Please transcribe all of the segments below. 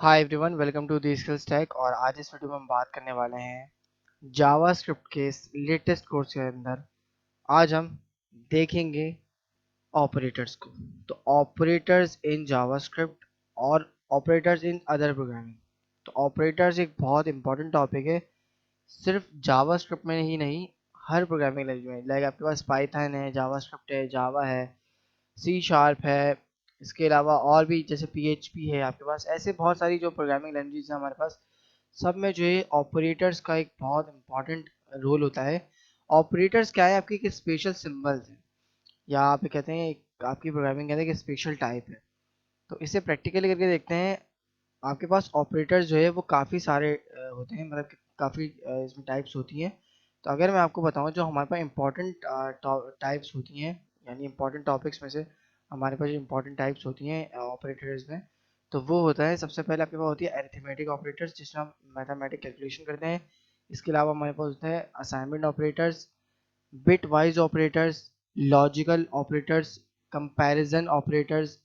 Hi everyone, welcome to the skills tech. और आज इस वीडियो में हम बात करने वाले हैं जावास्क्रिप्ट के लेटेस्ट कोर्स के अंदर। आज हम देखेंगे ऑपरेटर्स को। तो ऑपरेटर्स इन जावास्क्रिप्ट और ऑपरेटर्स इन अदर प्रोग्रामिंग। तो ऑपरेटर्स एक बहुत इंपॉर्टेंट टॉपिक है, सिर्फ जावास्क्रिप्ट में ही नहीं, हर प्रोग्रामिंग लैंग्वेज में। लाइक आपके पास पाइथन है, जावास्क्रिप्ट है, जावा है, सी शार्प है, इसके अलावा और भी जैसे PHP है आपके पास। ऐसे बहुत सारी जो प्रोग्रामिंग लैंग्वेज है हमारे पास, सब में जो है ऑपरेटर्स का एक बहुत इंपॉर्टेंट रोल होता है। ऑपरेटर्स क्या है? आपकी एक स्पेशल सिंबल्स है, या आप कहते हैं आपकी प्रोग्रामिंग कहते हैं कि स्पेशल टाइप है। तो इसे प्रैक्टिकली करके देखते हैं। आपके पास ऑपरेटर्स जो है वो काफ़ी सारे होते हैं, मतलब कि काफ़ी इसमें टाइप्स होती हैं। तो अगर मैं आपको बताऊं, जो हमारे पास इंपॉर्टेंट टाइप्स होती हैं, यानी इंपॉर्टेंट टॉपिक्स में से हमारे पास जो इंपॉर्टेंट टाइप्स होती हैं ऑपरेटर्स में, तो वो होता है सबसे पहले आपके पास होती है अरिथमेटिक ऑपरेटर्स, जिसमें हम मैथमेटिक कैलकुलेशन करते हैं। इसके अलावा हमारे पास होता है assignment operators, bit wise operators, logical operators, comparison operators,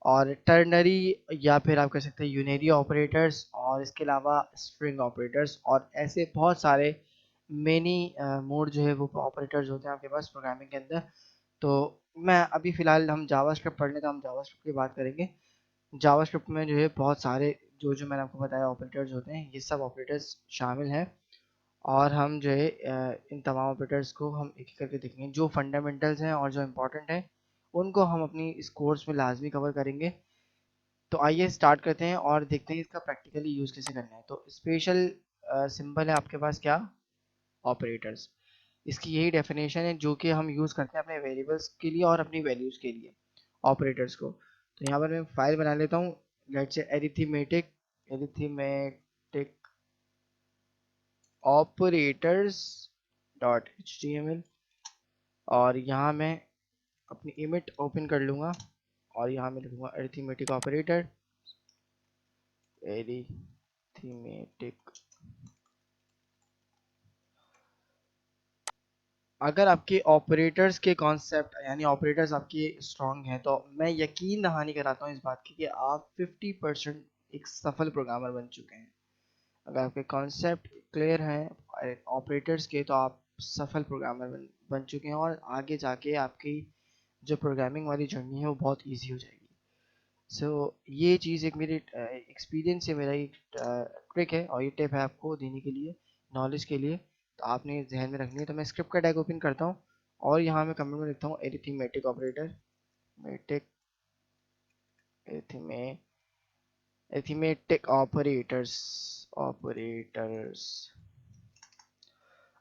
और टर्नरी या फिर आप कह सकते हैं यूनरी ऑपरेटर्स, और इसके अलावा स्ट्रिंग ऑपरेटर्स। और ऐसे बहुत सारे मेनी मोड जो है वो ऑपरेटर्स होते हैं आपके पास प्रोग्रामिंग के अंदर। तो मैं अभी फ़िलहाल हम जावास्क्रिप्ट पढ़ लें, तो हम जावास्क्रिप्ट की बात करेंगे। जावास्क्रिप्ट में जो है बहुत सारे जो जो मैंने आपको बताया ऑपरेटर्स होते हैं, ये सब ऑपरेटर्स शामिल हैं। और हम जो है इन तमाम ऑपरेटर्स को हम एक एक करके देखेंगे। जो फंडामेंटल्स हैं और जो इम्पोर्टेंट हैं, उनको हम अपनी इस कोर्स में लाजमी कवर करेंगे। तो आइए स्टार्ट करते हैं और देखते हैं इसका प्रैक्टिकली यूज़ कैसे करना है। तो स्पेशल सिंबल है आपके पास क्या? ऑपरेटर्स। इसकी यही डेफिनेशन है जो कि हम यूज़ करते हैं अपने वेरिएबल्स के लिए और अपनी वैल्यूज़ के लिए, ऑपरेटर्स को। तो यहाँ पर मैं फाइल बना लेता हूँ, let's say arithmetic arithmetic operators dot HTML। और यहाँ मैं अपनी इमेज ओपन कर लूँगा और यहाँ मैं लिखूँगा अरिथमेटिक ऑपरेटर, एरिथमेटिक। अगर आपके ऑपरेटर्स के कॉन्सेप्ट यानी ऑपरेटर्स आपके स्ट्रॉन्ग हैं, तो मैं यकीन दहानी कराता हूँ इस बात की कि आप 50% एक सफल प्रोग्रामर बन चुके हैं। अगर आपके कॉन्सेप्ट क्लियर हैं ऑपरेटर्स के, तो आप सफल प्रोग्रामर बन चुके हैं, और आगे जाके आपकी जो प्रोग्रामिंग वाली जर्नी है वो बहुत ईजी हो जाएगी। ये चीज़ एक मेरी एक्सपीरियंस से मेरा एक ट्रिक है, और ये टिप है आपको देने के लिए, नॉलेज के लिए। तो आपने ध्यान में रखनी है। तो मैं स्क्रिप्ट का टैग ओपन करता हूँ और यहाँ मैं कमेंट में लिखता हूँ एरिथमेटिक ऑपरेटर, मेटिक एरिथमे एरिथमेटिक ऑपरेटर्स ऑपरेटर्स।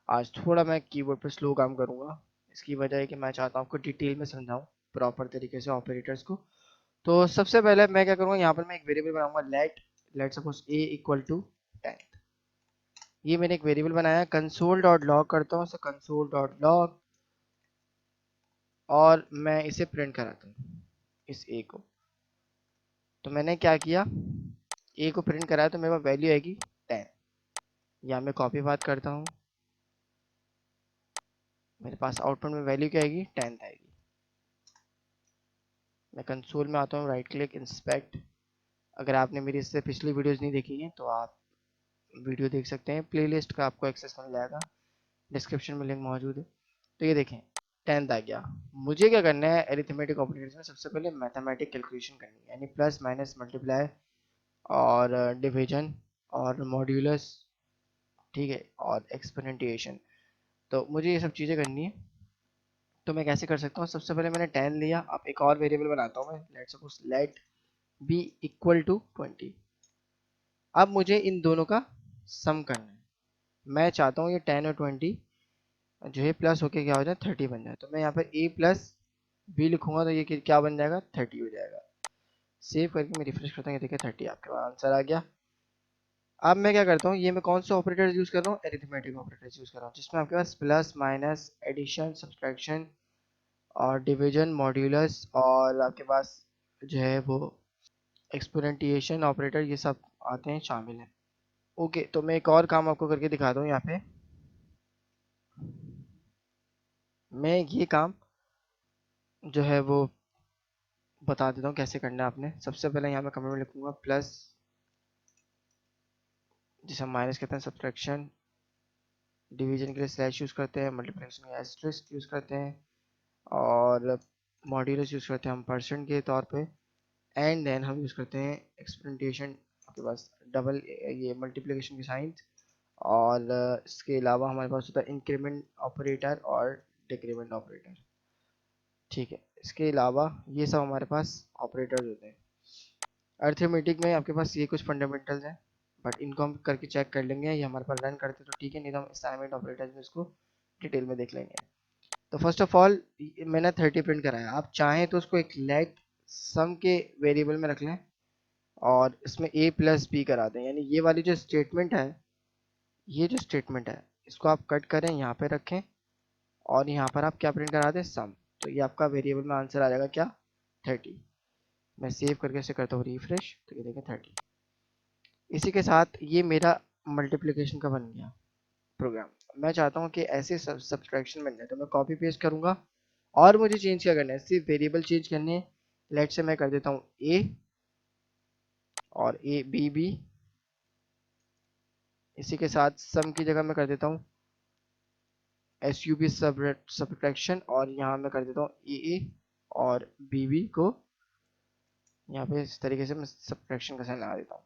आज थोड़ा मैं कीबोर्ड पर स्लो काम करूँगा। इसकी वजह है कि मैं चाहता हूँ आपको डिटेल में समझाऊँ प्रॉपर तरीके से ऑपरेटर्स को। तो सबसे पहले मैं क्या करूँगा, यहाँ पर मैं एक वेरिएबल बनाऊंगा, let suppose a equal to 10। ये मैंने एक वेरिएबल बनाया, कंसोल डॉट लॉग करता हूँ, कंसोल डॉट लॉग, और मैं इसे प्रिंट कराता हूँ इस a को। तो मैंने क्या किया, a को प्रिंट कराया, तो मेरे पास वैल्यू आएगी 10। यहाँ मैं कॉपी बात करता हूँ, मेरे पास आउटपुट में वैल्यू क्या आएगी, 10 आएगी। मैं कंसोल में आता हूँ, राइट क्लिक इंस्पेक्ट। अगर आपने मेरी इससे पिछली वीडियोज़ नहीं देखी हैं तो आप वीडियो देख सकते हैं, प्लेलिस्ट का आपको एक्सेस मिल जाएगा, डिस्क्रिप्शन में लिंक मौजूद है। तो ये देखें 10th आ गया। मुझे क्या करना है, एरिथमेटिक ऑपरेटर्स में सबसे पहले मैथमेटिक कैलकुलेशन करनी है, यानी प्लस माइनस मल्टीप्लाई और डिवीजन और मॉड्यूलस, ठीक है, और एक्सपोनेंटिएशन। तो मुझे ये सब चीज़ें करनी है। तो मैं कैसे कर सकता हूँ, सबसे पहले मैंने 10 लिया। अब एक और वेरिएबल बनाता हूँ मैं, let suppose let b equal to 20। अब मुझे इन दोनों का सम करना है। मैं चाहता हूँ ये 10 और 20 जो है प्लस होके क्या हो जाए, 30 बन जाए। तो मैं यहाँ पर a प्लस बी लिखूंगा, तो ये क्या बन जाएगा, 30 हो जाएगा। सेव करके मैं रिफ्रेश करता हूँ, देखिए 30 आपके पास आंसर आ गया। अब मैं क्या करता हूँ, ये मैं कौन से ऑपरेटर्स यूज़ कर रहा हूँ, एरिथमेटिक ऑपरेटर्स यूज़ कर रहा हूँ, जिसमें आपके पास प्लस माइनस एडिशन सब्सट्रैक्शन और डिवीजन मॉड्यूलस, और आपके पास जो है वो एक्सपोनेंटिएशन ऑपरेटर, ये सब आते हैं, शामिल हैं। ओके, तो मैं एक और काम आपको करके दिखाता हूँ। यहाँ पे मैं ये काम जो है वो बता देता हूँ कैसे करना है आपने। सबसे पहले यहाँ मैं कमेंट में लिखूंगा प्लस जिसे हम माइनस कहते हैं सब्ट्रैक्शन, डिवीजन के लिए स्लैश यूज़ करते हैं, मल्टीप्लिकेशन के लिए एस्टेरिस्क यूज़ करते हैं, और मॉड्यूलस यूज़ करते हैं हम परसेंट के तौर पे, एंड देन हम यूज़ करते हैं एक्सपेंटेशन के पास डबल ये मल्टीप्लिकेशन के साइन, और इसके अलावा हमारे पास होता है इंक्रीमेंट ऑपरेटर और डिक्रीमेंट ऑपरेटर। ठीक है, इसके अलावा ये सब हमारे पास ऑपरेटर्स होते हैं। अर्थमेटिक में आपके पास ये कुछ फंडामेंटल्स हैं, बट इनको हम करके चेक कर लेंगे, ये हमारे पास रन करते तो ठीक है, नहीं तो हम असाइनमेंट ऑपरेटर्स में इसको डिटेल में देख लेंगे। तो फर्स्ट ऑफ ऑल मैंने 30 प्रिंट कराया, आप चाहें तो उसको एक लेट सम के वेरिएबल में रख लें और इसमें a प्लस बी करा दें, यानी ये वाली जो स्टेटमेंट है, ये जो स्टेटमेंट है इसको आप कट करें, यहाँ पे रखें और यहाँ पर आप क्या प्रिंट करा दें, सम। तो ये आपका वेरिएबल में आंसर आ जाएगा क्या, 30। मैं सेव करके इसे करता हूँ रिफ्रेश, तो ये देखें 30। इसी के साथ ये मेरा मल्टीप्लिकेशन का बन गया प्रोग्राम। मैं चाहता हूँ कि ऐसे सब्सट्रैक्शन बन जाए, तो मैं कॉपी पेस्ट करूँगा और मुझे चेंज क्या करना है, सिर्फ वेरिएबल चेंज करने हैं। लेट से मैं कर देता हूँ a और a b b, इसी के साथ सम की जगह मैं कर देता हूँ sub सब्ट्रैक्शन, और यहाँ मैं कर देता हूँ a और b को यहाँ पे इस तरीके से मैं सब्ट्रैक्शन का साइन लगा देता हूँ।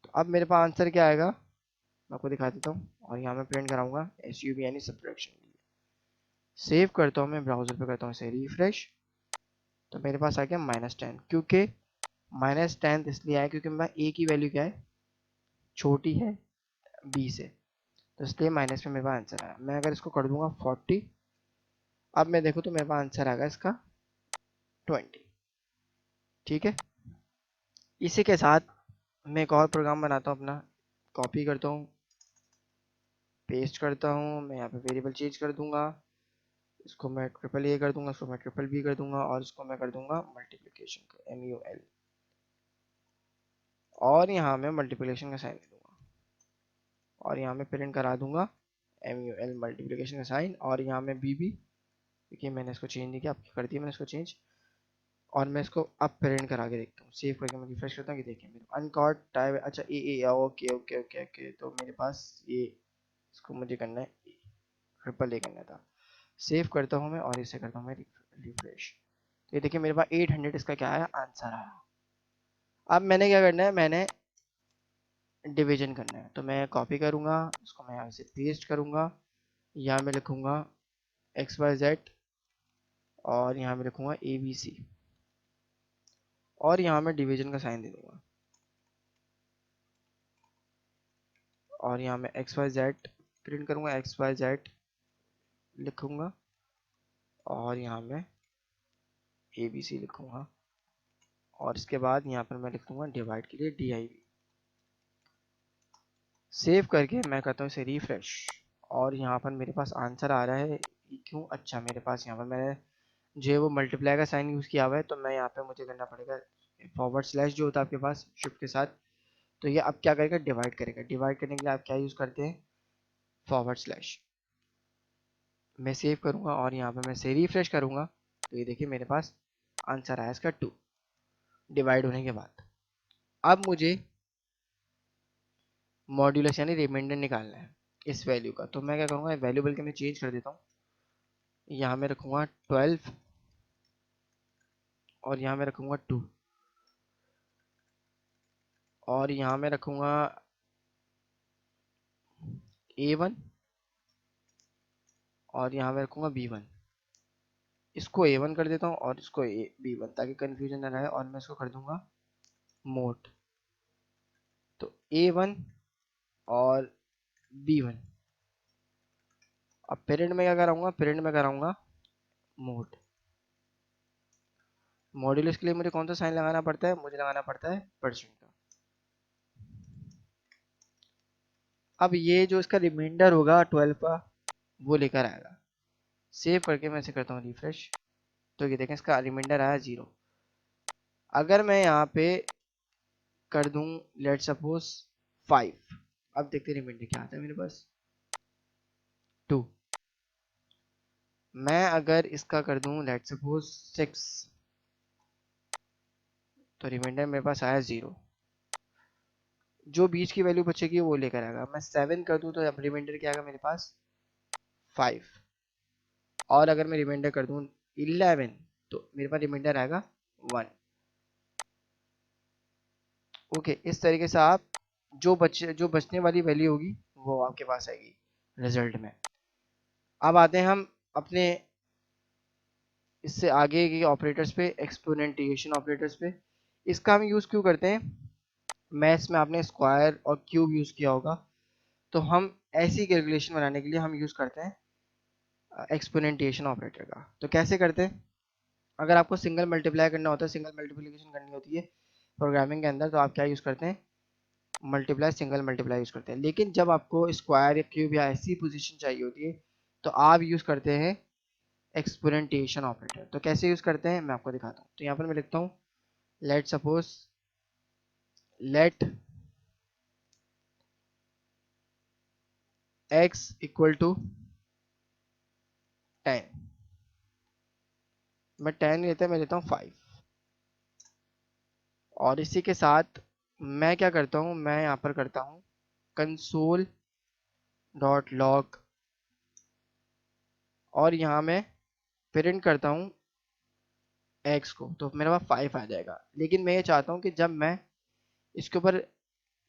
तो अब मेरे पास आंसर क्या आएगा, मैं आपको दिखा देता हूँ, और यहाँ मैं प्रिंट कराऊंगा sub यानी सब्ट्रैक्शन। सेव करता हूँ, मैं ब्राउजर पे करता हूँ इसे रिफ्रेश, तो मेरे पास आ गया -10। क्योंकि -10 इसलिए आया क्योंकि मेरा a की वैल्यू क्या है, छोटी है b से, तो इसलिए माइनस में मेरे पास आंसर आया। मैं अगर इसको कर दूंगा 40, अब मैं देखूँ तो मेरे पास आंसर आ गया इसका 20। ठीक है, इसी के साथ मैं एक और प्रोग्राम बनाता हूँ अपना, कॉपी करता हूँ, पेस्ट करता हूँ, मैं यहाँ पे वेरिएबल चेंज कर दूंगा, इसको मैं ट्रिपल ए कर दूंगा, इसको मैं ट्रिपल बी कर दूंगा, और इसको मैं कर दूंगा मल्टीप्लिकेशन का MUL, और यहाँ मैं मल्टीप्लिकेशन का साइन दे दूंगा, और यहाँ मैं प्रिंट करा दूंगा MUL मल्टीप्लिकेशन का साइन, और यहाँ मैं BB, क्योंकि मैंने इसको चेंज नहीं किया, आपकी कर दिया मैंने इसको चेंज, और मैं इसको अब प्रिंट करा के देखता हूँ, सेव करके मैं रिफ्रेश करता हूँ कि देखिए मेरे अनकॉर्ड टाइप, अच्छा ए ओके ओके ओके ओके, तो मेरे पास ये इसको मुझे करना है ट्रिपल ए करना था। सेव करता हूँ मैं और इसे करता हूँ मैं रिफ्रेश, तो ये देखिए मेरे पास 800 इसका क्या आया, आंसर आया। अब मैंने क्या करना है, मैंने डिवीजन करना है, तो मैं कॉपी करूँगा, इसको मैं यहाँ से पेस्ट करूँगा, यहाँ मैं लिखूँगा XYZ, और यहाँ मैं लिखूँगा ABC, और यहाँ मैं डिवीजन का साइन दे दूँगा, और यहाँ मैं XYZ प्रिंट करूँगा, XYZ लिखूँगा, और यहाँ मैं ABC लिखूँगा, और इसके बाद यहाँ पर मैं लिख दूँगा डिवाइड के लिए DIV। सेव करके मैं करता हूँ इसे रिफ्रेश, और यहाँ पर मेरे पास आंसर आ रहा है। क्यों, अच्छा मेरे पास यहाँ पर मैंने जो है वो मल्टीप्लाई का साइन यूज़ किया हुआ है, तो मैं यहाँ पे मुझे करना पड़ेगा फॉरवर्ड स्लैश जो होता है आपके पास शिफ्ट के साथ, तो ये अब क्या करेगा, डिवाइड करेगा। डिवाइड करने के लिए आप क्या यूज़ करते हैं, फॉरवर्ड स्लैश। मैं सेव करूँगा और यहाँ पे मैं से रिफ्रेश करूँगा, तो ये देखिए मेरे पास आंसर आया इसका 2 डिवाइड होने के बाद। अब मुझे मॉड्यूलस यानी रिमाइंडर निकालना है इस वैल्यू का, तो मैं क्या करूँगा, वैल्यू बल्कि मैं चेंज कर देता हूँ, यहाँ मैं रखूँगा 12, और यहाँ मैं रखूँगा 2, और यहाँ मैं रखूँगा A1, और यहाँ मैं रखूँगा B1। इसको A1 कर देता हूँ और इसको B1, ताकि कन्फ्यूजन ना रहे, और मैं इसको कर दूँगा मोड, तो A1 और B1। अब पेरेंट में क्या कराऊंगा, पेरेंट में कराऊंगा मोड। मॉड्यूलस के लिए मुझे कौन सा साइन लगाना पड़ता है, मुझे लगाना पड़ता है परसेंट का। अब ये जो इसका रिमाइंडर होगा 12 का, वो लेकर आएगा। सेव करके मैं इसे करता हूँ रिफ्रेश, तो ये देखें इसका रिमाइंडर आया 0। अगर मैं यहाँ पे कर दूं लेट सपोज 5, अब देखते रिमाइंडर क्या आता है मेरे पास, 2। मैं अगर इसका कर दूं लेट सपोज 6, तो रिमाइंडर मेरे पास आया 0। जो बीच की वैल्यू बचेगी वो लेकर आएगा। मैं 7 कर दूं तो अब रिमाइंडर क्या आएगा मेरे पास 5, और अगर मैं रिमाइंडर कर दूं 11 तो मेरे पास रिमाइंडर आएगा 1। ओके, इस तरीके से आप जो बचने वाली वैल्यू होगी वो आपके पास आएगी रिजल्ट में। अब आते हैं हम अपने इससे आगे के ऑपरेटर्स पे, एक्सपोनेंटिएशन ऑपरेटर्स पे। इसका हम यूज़ क्यों करते हैं? मैथ्स में आपने स्क्वायर और क्यूब यूज़ किया होगा, तो हम ऐसी कैलकुलेशन बनाने के लिए हम यूज़ करते हैं एक्सपोनेंटिएशन ऑपरेटर का। तो कैसे करते हैं? अगर आपको सिंगल मल्टीप्लाई करना होता है, सिंगल मल्टीप्लिकेशन करनी होती है प्रोग्रामिंग के अंदर, तो आप क्या यूज़ करते हैं? मल्टीप्लाई, सिंगल मल्टीप्लाई यूज़ करते हैं। लेकिन जब आपको स्क्वायर या क्यूब या ऐसी पोजीशन चाहिए होती है तो आप यूज़ करते हैं एक्सपोनेंटिएशन ऑपरेटर। तो कैसे यूज़ करते हैं मैं आपको दिखाता हूँ। तो यहाँ पर मैं लिखता हूँ let suppose let x equal to 10। मैं 10 नहीं लेता, मैं लेता हूँ 5। और इसी के साथ मैं क्या करता हूँ, मैं यहाँ पर करता हूँ कंसोल डॉट लॉग, और यहाँ मैं प्रिंट करता हूँ x को, तो मेरे पास 5 आ जाएगा। लेकिन मैं ये चाहता हूँ कि जब मैं इसके ऊपर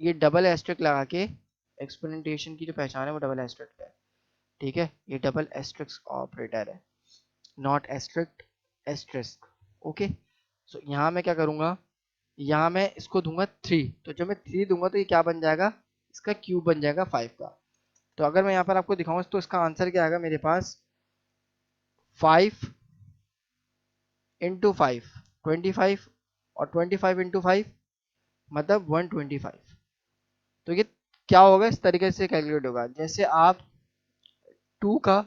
ये डबल एस्ट्रिक लगा के, एक्सपोनेंटेशन की जो पहचान है वो डबल एस्ट्रिक है, ठीक है, ये डबल एस्ट्रिक ऑपरेटर है, नॉट एस्ट्रिक्ट, एस्ट्रिस्क। ओके, सो यहाँ मैं क्या करूँगा, यहाँ मैं इसको दूंगा 3, तो जब मैं 3 दूंगा तो ये क्या बन जाएगा, इसका क्यूब बन जाएगा 5 का। तो अगर मैं यहाँ पर आपको दिखाऊँ तो इसका आंसर क्या आएगा मेरे पास, 5 इंटू 5 25, और 25 इंटू 5 मतलब 125। तो ये क्या होगा, इस तरीके से कैलकुलेट होगा जैसे आप 2 का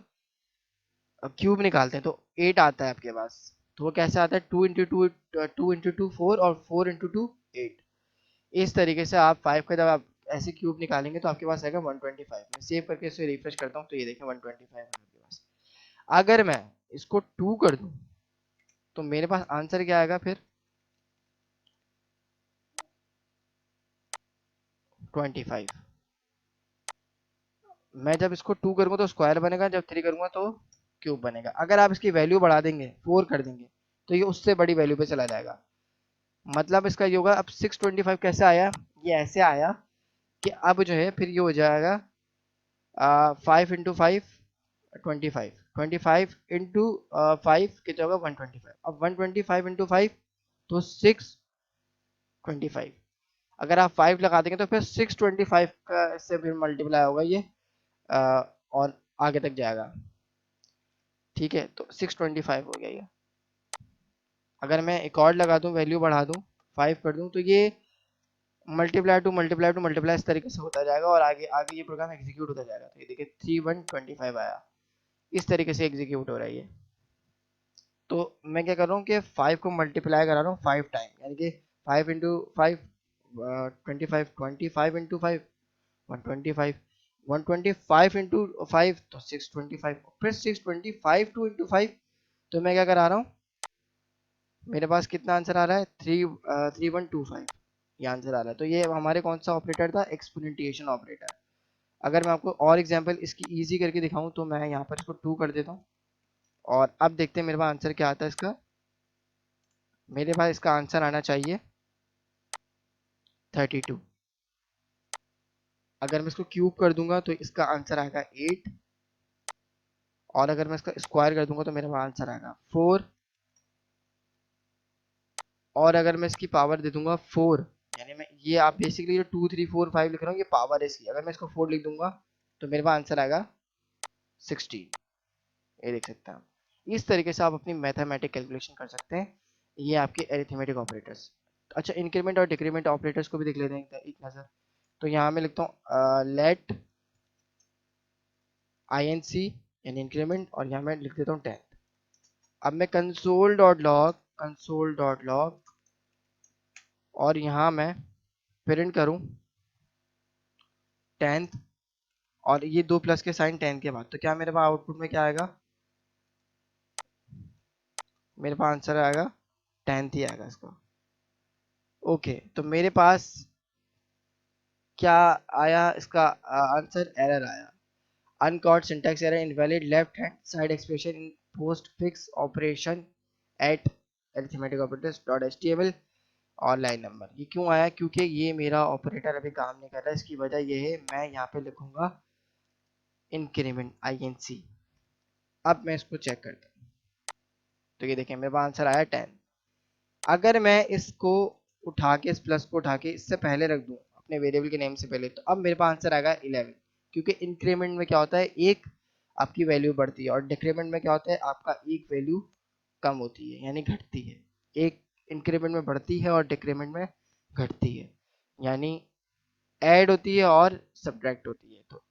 क्यूब निकालते हैं तो 8 आता है आपके पास। तो वो कैसे आता है, 2 इंटू टू, 2 इंटू टू 4, और 4 इंटू टू 8। इस तरीके से आप 5 का जब आप ऐसे क्यूब निकालेंगे तो आपके पास आएगा 125। मैं सेव करके इसे रिफ्रेश करता हूँ तो ये देखें 125 है आपके पास। अगर मैं इसको 2 कर दूं तो मेरे पास आंसर क्या आएगा फिर, 25। मैं जब इसको 2 करूंगा तो स्क्वायर बनेगा, जब 3 करूंगा तो क्यूब बनेगा। अगर आप इसकी वैल्यू बढ़ा देंगे, 4 कर देंगे, तो ये उससे बड़ी वैल्यू पे चला जाएगा। मतलब इसका ये होगा, अब 625 कैसे आया, ये ऐसे आया कि अब जो है फिर ये हो जाएगा 5 इंटू 5 25, 25 इंटू 5 कितना होगा 125। अब 125 इंटू 5 तो 625। अगर आप 5 लगा देंगे तो फिर 625 का इससे फिर मल्टीप्लाई होगा ये, और आगे तक जाएगा, ठीक है। तो 625 हो गया ये। अगर मैं एक और लगा दूं, वैल्यू बढ़ा दूं, 5 कर दूं, तो ये multiply two multiply two multiply इस तरीके से होता जाएगा, और आगे आगे ये प्रोग्राम एग्जीक्यूट होता जाएगा। तो ये देखिए 3125 आया, इस तरीके से एग्जीक्यूट हो रहा है ये। तो मैं क्या कर रहा हूँ कि 5 को मल्टीप्लाई करा रहा हूँ 5 टाइम, यानी कि 5 इंटू 5 25, 25 इंटू 5 125, 125 इंटू 5 तो 625, फिर 625 टू इंटू 5। तो मैं क्या करा रहा हूँ, मेरे पास कितना आंसर आ रहा है, 3125 ये आंसर आ रहा है। तो ये हमारे कौन सा ऑपरेटर था, एक्सपोनेंटिएशन ऑपरेटर। अगर मैं आपको और एग्जांपल इसकी इजी करके दिखाऊं तो मैं यहाँ पर इसको 2 कर देता हूँ, और अब देखते हैं मेरे पास आंसर क्या आता है इसका। मेरे पास इसका आंसर आना चाहिए 32। अगर मैं इसको क्यूब कर दूंगा तो इसका आंसर आएगा 8, और अगर मैं इसका स्क्वायर कर दूंगा तो मेरे पास आंसर आएगा 4, और अगर मैं इसकी पावर दे दूंगा 4, यानी मैं ये आप बेसिकली जो 2 3 4 5 लिख रहा हूँ ये पावर है इसकी, अगर मैं इसको 4 लिख दूंगा तो मेरे पास आंसर आएगा 16। ये देख सकते हैं आप। इस तरीके से आप अपनी मैथमेटिक कैलकुलेशन कर सकते हैं। ये आपके एरिथमेटिक ऑपरेटर्स। अच्छा, इंक्रीमेंट और डिक्रीमेंट ऑपरेटर्स को भी देख लेते हैं एक नज़र। तो यहाँ मैं लिखता हूँ लेट INC यानी इंक्रीमेंट, और यहाँ मैं लिख देता हूँ 10। अब मैं कंसोल डॉट लॉग और यहाँ मैं प्रिंट करूँ 10, और ये 2 प्लस के साइन 10 के बाद, तो क्या मेरे पास आउटपुट में क्या आएगा, मेरे पास आंसर आएगा 10 ही आएगा इसका। ओके, तो मेरे पास क्या आया इसका आंसर? एरर आया, uncaught syntax error, invalid left hand side expression in postfix operation at arithmetic operators .html और लाइन नंबर। ये क्यों आया? क्योंकि ये मेरा ऑपरेटर अभी काम नहीं कर रहा है। इसकी वजह ये है, मैं यहाँ पे लिखूंगा इंक्रीमेंट INC। अब मैं इसको चेक करता हूँ, तो ये देखें मेरे पास आंसर आया 10। अगर मैं इसको उठा के, इस प्लस को उठा के इससे पहले रख दूं अपने वेरिएबल के नेम से पहले, तो अब मेरे पास आंसर आएगा 11। क्योंकि इंक्रीमेंट में क्या होता है, एक आपकी वैल्यू बढ़ती है, और डिक्रीमेंट में क्या होता है, आपका एक वैल्यू कम होती है यानी घटती है। एक इंक्रीमेंट में बढ़ती है और डिक्रीमेंट में घटती है, यानी ऐड होती है और सब्ट्रैक्ट होती है। तो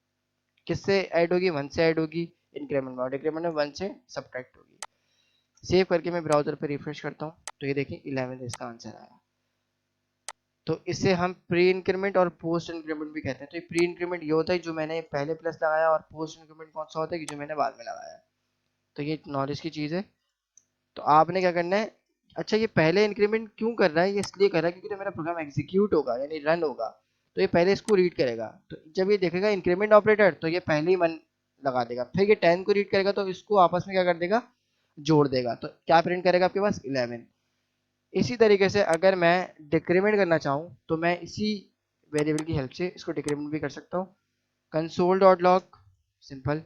किससे ऐड होगी? 1 से ऐड होगी इंक्रीमेंट में, और डिक्रीमेंट में 1 से सब्ट्रैक्ट होगी। सेव करके मैं ब्राउजर पर रिफ्रेश करता हूँ, तो ये देखिए 11 इसका आंसर आया। तो इसे हम प्री इंक्रीमेंट और पोस्ट इंक्रीमेंट भी कहते हैं। तो ये प्री इंक्रीमेंट ये होता है जो मैंने पहले प्लस लगाया, और पोस्ट इंक्रीमेंट कौन सा होता है कि जो मैंने बाद में लगाया। तो ये नॉलेज की चीज़ है। तो आपने क्या करना है, अच्छा ये पहले इंक्रीमेंट क्यों कर रहा है? ये इसलिए कर रहा है क्योंकि जब मेरा प्रोग्राम एग्जीक्यूट होगा यानी रन होगा, तो ये पहले इसको रीड करेगा। तो जब ये देखेगा इंक्रीमेंट ऑपरेटर, तो ये पहले ही 1 लगा देगा। फिर ये 10 को रीड करेगा, तो इसको आपस में क्या कर देगा, जोड़ देगा। तो क्या प्रिंट करेगा आपके पास? 11। इसी तरीके से अगर मैं डिक्रीमेंट करना चाहूँ, तो मैं इसी वेरिएबल की हेल्प से इसको डिक्रीमेंट भी कर सकता हूँ। कंसोल डॉट लॉग सिंपल,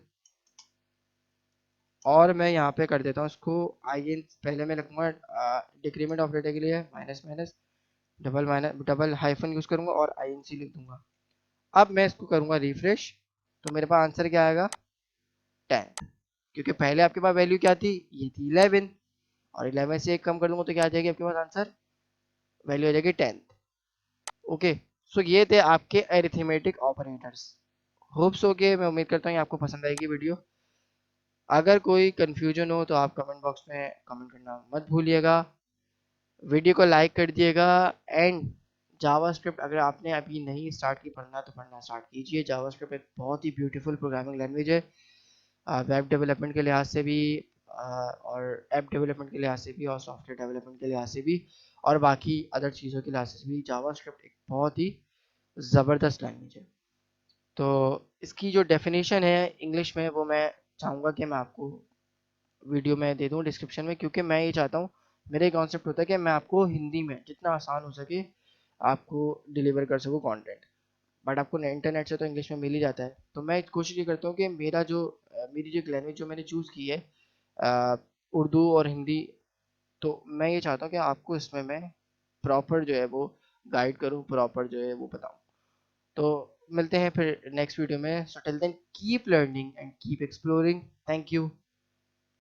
और मैं यहाँ पे कर देता हूँ इसको IN। पहले मैं लिखूंगा डिक्रीमेंट ऑपरेटर के लिए minus minus double hyphen use करूंगा और INC लिख दूंगा। अब मैं इसको करूंगा रिफ्रेश, तो मेरे पास आंसर क्या आएगा? 10। क्योंकि पहले आपके पास वैल्यू क्या थी? ये थी 11, और 11 से 1 कम कर दूंगा तो क्या आ जाएगी आपके पास आंसर? वैल्यू आ जाएगी 10। ओके, सो ये थे आपके अरिथमेटिक ऑपरेटर्स। होप्स हो के मैं उम्मीद करता हूँ आपको पसंद आएगी वीडियो। अगर कोई कंफ्यूजन हो तो आप कमेंट बॉक्स में कमेंट करना मत भूलिएगा। वीडियो को लाइक कर दिएगा। एंड जावास्क्रिप्ट अगर आपने अभी नहीं स्टार्ट की पढ़ना, तो पढ़ना स्टार्ट कीजिए। जावास्क्रिप्ट एक बहुत ही ब्यूटीफुल प्रोग्रामिंग लैंग्वेज है, वेब डेवलपमेंट के लिहाज से भी, और ऐप डेवलपमेंट के लिहाज से भी, और सॉफ्टवेयर डेवलपमेंट के लिहाज से भी, और बाकी अदर चीज़ों के लिहाज से भी जावास्क्रिप्ट एक बहुत ही ज़बरदस्त लैंग्वेज है। तो इसकी जो डेफिनेशन है इंग्लिश में, वो मैं चाहूँगा कि मैं आपको वीडियो में दे दूँ डिस्क्रिप्शन में, क्योंकि मैं ये चाहता हूँ, मेरा एक कॉन्सेप्ट होता है कि मैं आपको हिंदी में जितना आसान हो सके आपको डिलीवर कर सकूँ कंटेंट। बट आपको इंटरनेट से तो इंग्लिश में मिल ही जाता है। तो मैं कोशिश ये करता हूँ कि मेरी जो लैंग्वेज जो मैंने चूज़ की है, उर्दू और हिंदी, तो मैं ये चाहता हूँ कि आपको इसमें मैं प्रॉपर जो है वो गाइड करूँ, प्रॉपर जो है वो बताऊँ। तो मिलते हैं फिर नेक्स्ट वीडियो में। So till then keep learning and keep exploring. Thank you.